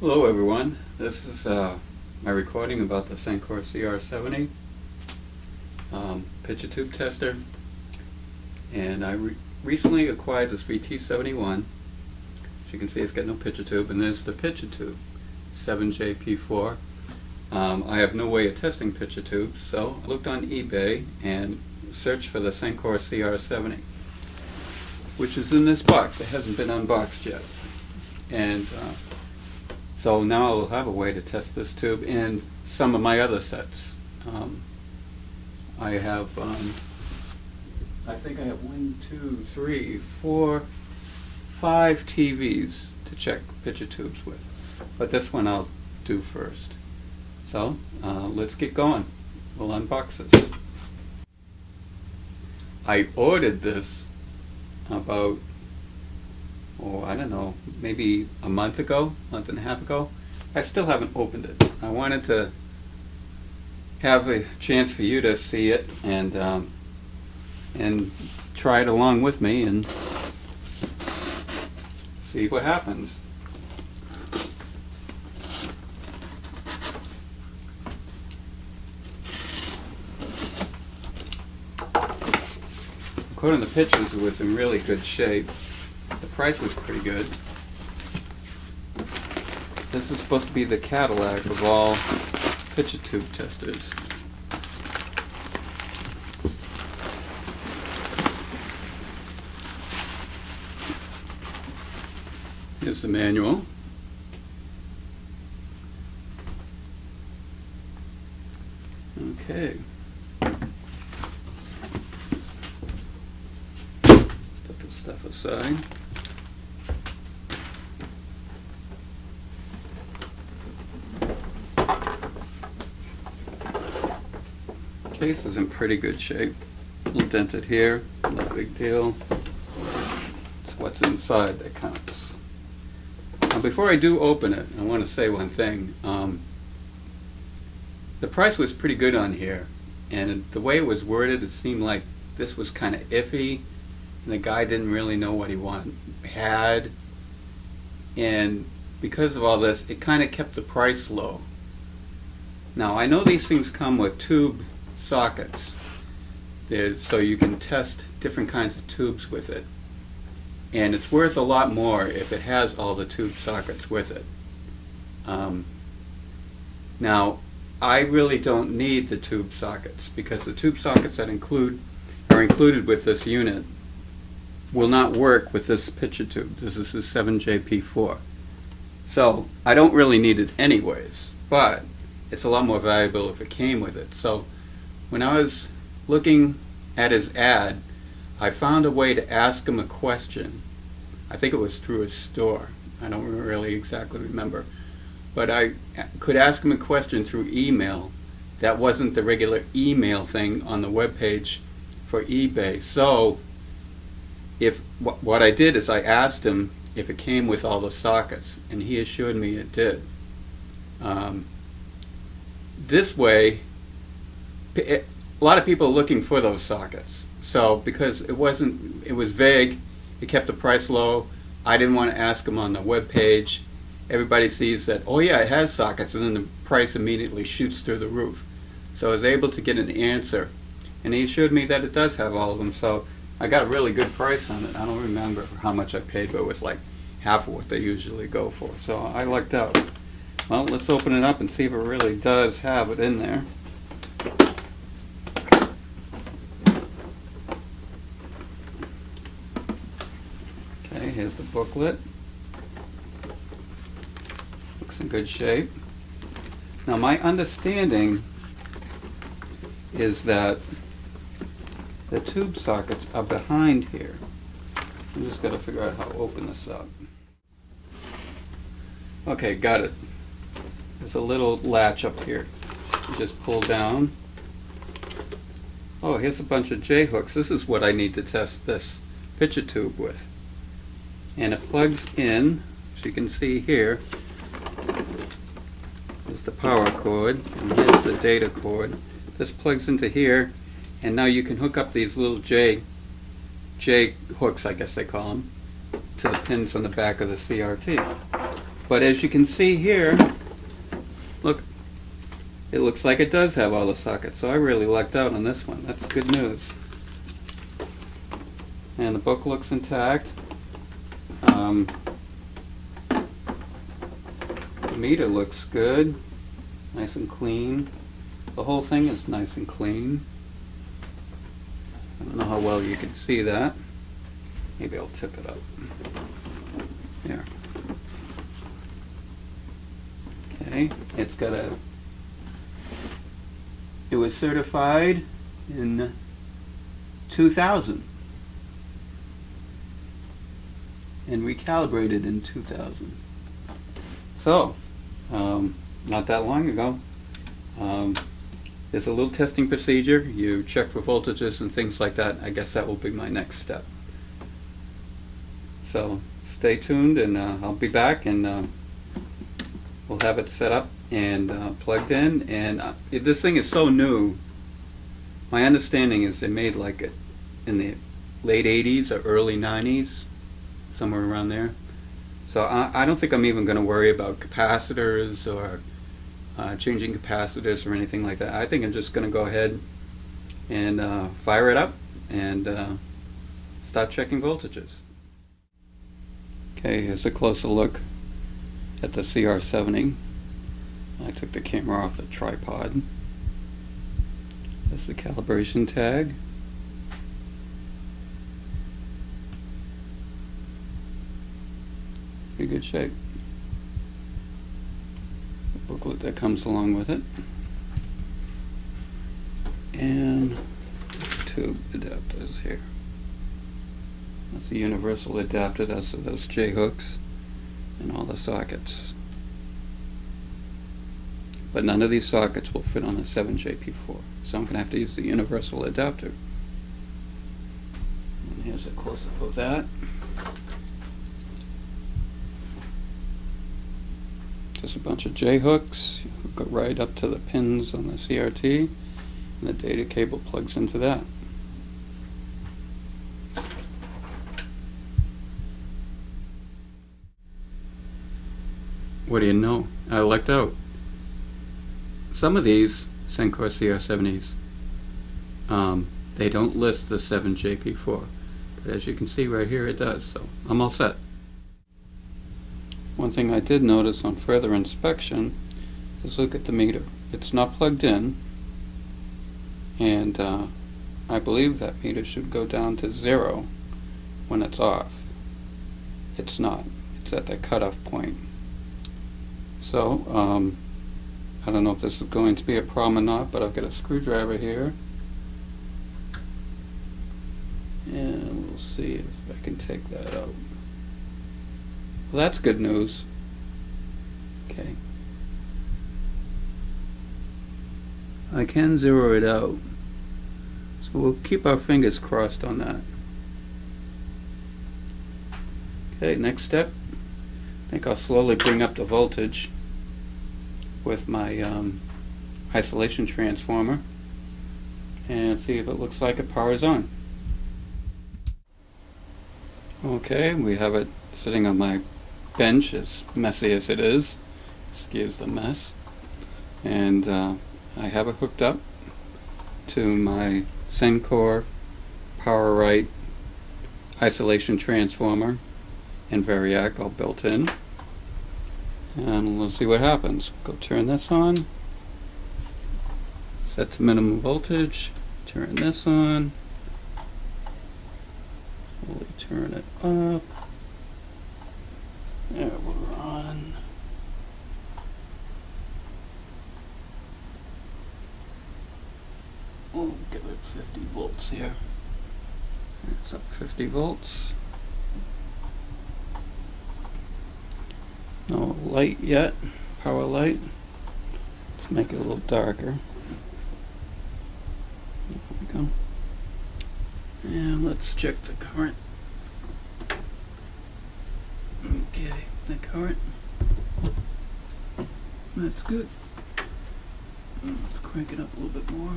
Hello everyone, this is my recording about the Sencore CR70 picture tube tester, and I recently acquired this VT71. As you can see, it's got no picture tube, and there's the picture tube 7JP4. I have no way of testing picture tubes, so I looked on eBay and searched for the Sencore CR70, which is in this box. It hasn't been unboxed yet, and so now I'll have a way to test this tube and some of my other sets. I have, I think I have 1, 2, 3, 4, 5 TVs to check picture tubes with, but this one I'll do first. So let's get going. We'll unbox this. I ordered this about, I don't know, maybe a month and a half ago. I still haven't opened it. I wanted to have a chance for you to see it and try it along with me and see what happens. According to the pictures, it was in really good shape. The price was pretty good. This is supposed to be the Cadillac of all picture tube testers. Here's the manual. Okay. Let's put this stuff aside. Case is in pretty good shape. A little dented here, no big deal. It's what's inside that counts. Now, before I do open it, I want to say one thing. The price was pretty good on here, and the way it was worded, it seemed like this was kind of iffy, and the guy didn't really know what he had, and because of all this, it kind of kept the price low. Now, I know these things come with tube sockets, so you can test different kinds of tubes with it, and it's worth a lot more if it has all the tube sockets with it. Now, I really don't need the tube sockets, because the tube sockets that are included with this unit will not work with this picture tube. This is the 7JP4, so I don't really need it anyways, but it's a lot more valuable if it came with it. So when I was looking at his ad, I found a way to ask him a question. I think it was through his store. I don't really exactly remember. But I could ask him a question through email. That wasn't the regular email thing on the webpage for eBay. So what I did is I asked him if it came with all the sockets, and he assured me it did. This way, a lot of people are looking for those sockets. So because it was vague, it kept the price low. I didn't want to ask them on the web page. Everybody sees that, oh yeah, it has sockets, and then the price immediately shoots through the roof. So I was able to get an answer, and he assured me that it does have all of them. So I got a really good price on it. I don't remember how much I paid, but it was like half of what they usually go for. So I lucked out. Well, let's open it up and see if it really does have it in there. Okay, here's the booklet. Looks in good shape. Now, my understanding is that the tube sockets are behind here. I'm just got to figure out how to open this up. Okay, got it. There's a little latch up here. You just pull down. Oh, here's a bunch of J-hooks. This is what I need to test this picture tube with. And it plugs in, as you can see here. There's the power cord, and here's the data cord. This plugs into here, and now you can hook up these little J hooks, I guess they call them, to the pins on the back of the CRT. But as you can see here, look, it looks like it does have all the sockets, so I really lucked out on this one. That's good news. And the book looks intact. The meter looks good, nice and clean. The whole thing is nice and clean. I don't know how well you can see that. Maybe I'll tip it up. There. Okay, it's got a... It was certified in 2000 and recalibrated in 2000. So, not that long ago. There's a little testing procedure. You check for voltages and things like that. I guess that will be my next step. So stay tuned, and I'll be back, and we'll have it set up and plugged in. And this thing is so new. My understanding is they made like it in the late 80s or early 90s, somewhere around there. So I don't think I'm even going to worry about capacitors or changing capacitors or anything like that. I think I'm just going to go ahead and fire it up and start checking voltages. Okay, here's a closer look at the CR70. I took the camera off the tripod. That's the calibration tag. Pretty good shape. The booklet that comes along with it. And tube adapters here. That's a universal adapter. That's those J hooks and all the sockets. But none of these sockets will fit on a 7JP4, so I'm going to have to use the universal adapter. And here's a close-up of that. Just a bunch of J hooks. You go right up to the pins on the CRT, and the data cable plugs into that. What do you know? I lucked out. Some of these Sencore CR70s, they don't list the 7JP4, but as you can see right here, it does. So I'm all set. One thing I did notice on further inspection is look at the meter. It's not plugged in, and I believe that meter should go down to 0 when it's off. It's not. It's at the cutoff point. So I don't know if this is going to be a problem or not, but I've got a screwdriver here, and we'll see if I can take that out. Well, that's good news. Okay. I can zero it out, so we'll keep our fingers crossed on that. Okay, next step. I think I'll slowly bring up the voltage with my isolation transformer and see if it looks like it powers on. Okay, we have it sitting on my bench, as messy as it is. Excuse the mess. And I have it hooked up to my Sencore PowerRite isolation transformer and variac all built in. And we'll see what happens. Go turn this on, set to minimum voltage, turn this on, slowly turn it up. There, we're on. We'll give it 50 volts here. It's up 50 volts. No light yet, power light. Let's make it a little darker. There we go. And let's check the current. Okay, the current. That's good. Let's crank it up a little bit more.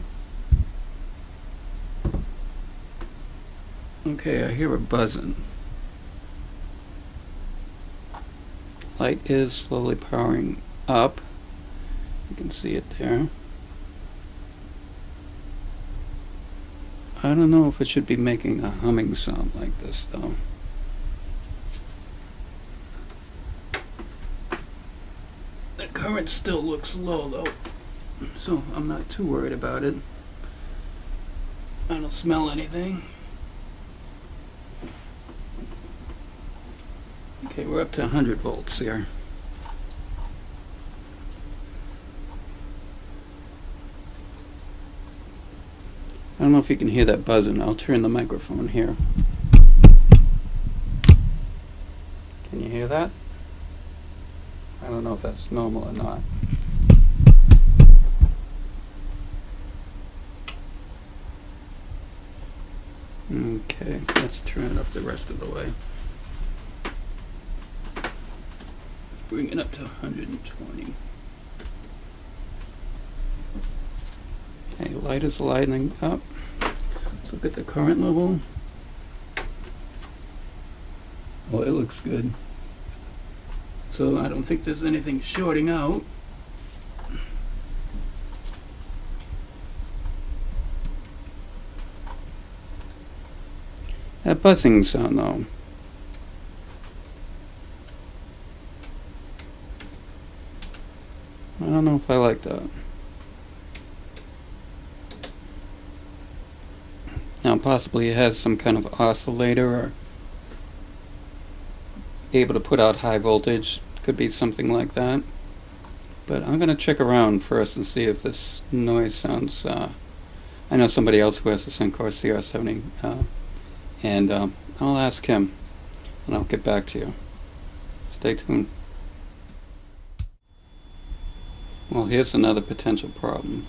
Okay, I hear a buzzing. Light is slowly powering up. You can see it there. I don't know if it should be making a humming sound like this though. The current still looks low though, so I'm not too worried about it. I don't smell anything. Okay, we're up to 100 volts here. I don't know if you can hear that buzzing. I'll turn the microphone here. Can you hear that? I don't know if that's normal or not. Okay, let's turn it up the rest of the way. Bring it up to 120. Okay, light is lighting up. Let's look at the current level. Oh, it looks good. So I don't think there's anything shorting out. That buzzing sound though. I don't know if I like that. Now possibly it has some kind of oscillator or able to put out high voltage. Could be something like that. But I'm going to check around first and see if this noise sounds... I know somebody else who has a Sencore CR70 and I'll ask him and I'll get back to you. Stay tuned. Well, here's another potential problem.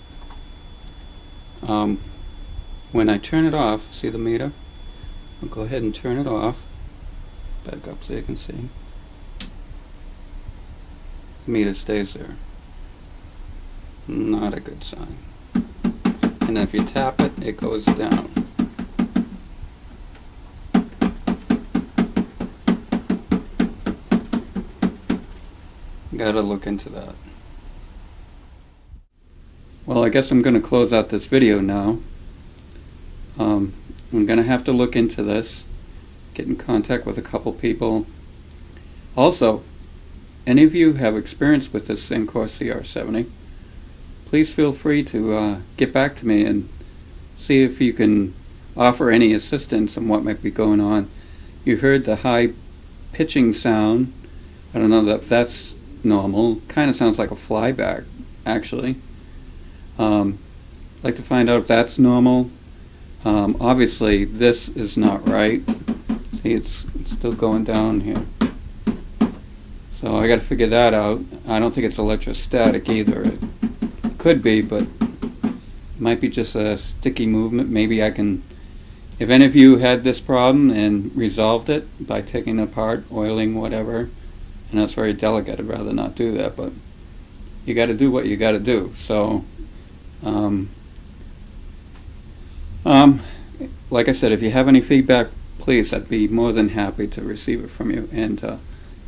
When I turn it off, see the meter? I'll go ahead and turn it off. Back up so you can see. The meter stays there. Not a good sign. And if you tap it, it goes down. Gotta look into that. Well, I guess I'm going to close out this video now. I'm going to have to look into this, get in contact with a couple people. Also, any of you have experience with this Sencore CR70, please feel free to get back to me and see if you can offer any assistance on what might be going on. You heard the high pitching sound. I don't know if that's normal. Kind of sounds like a flyback, actually. I'd like to find out if that's normal. Obviously this is not right. See, it's still going down here. So I got to figure that out. I don't think it's electrostatic either. It could be, but it might be just a sticky movement. Maybe I can, if any of you had this problem and resolved it by taking it apart, oiling, whatever, and that's very delicate, I'd rather not do that, but you got to do what you got to do. So like I said, if you have any feedback, please, I'd be more than happy to receive it from you. And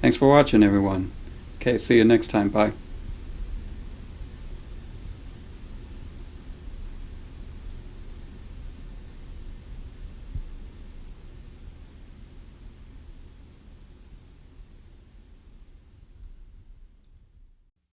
thanks for watching, everyone. Okay, see you next time. Bye.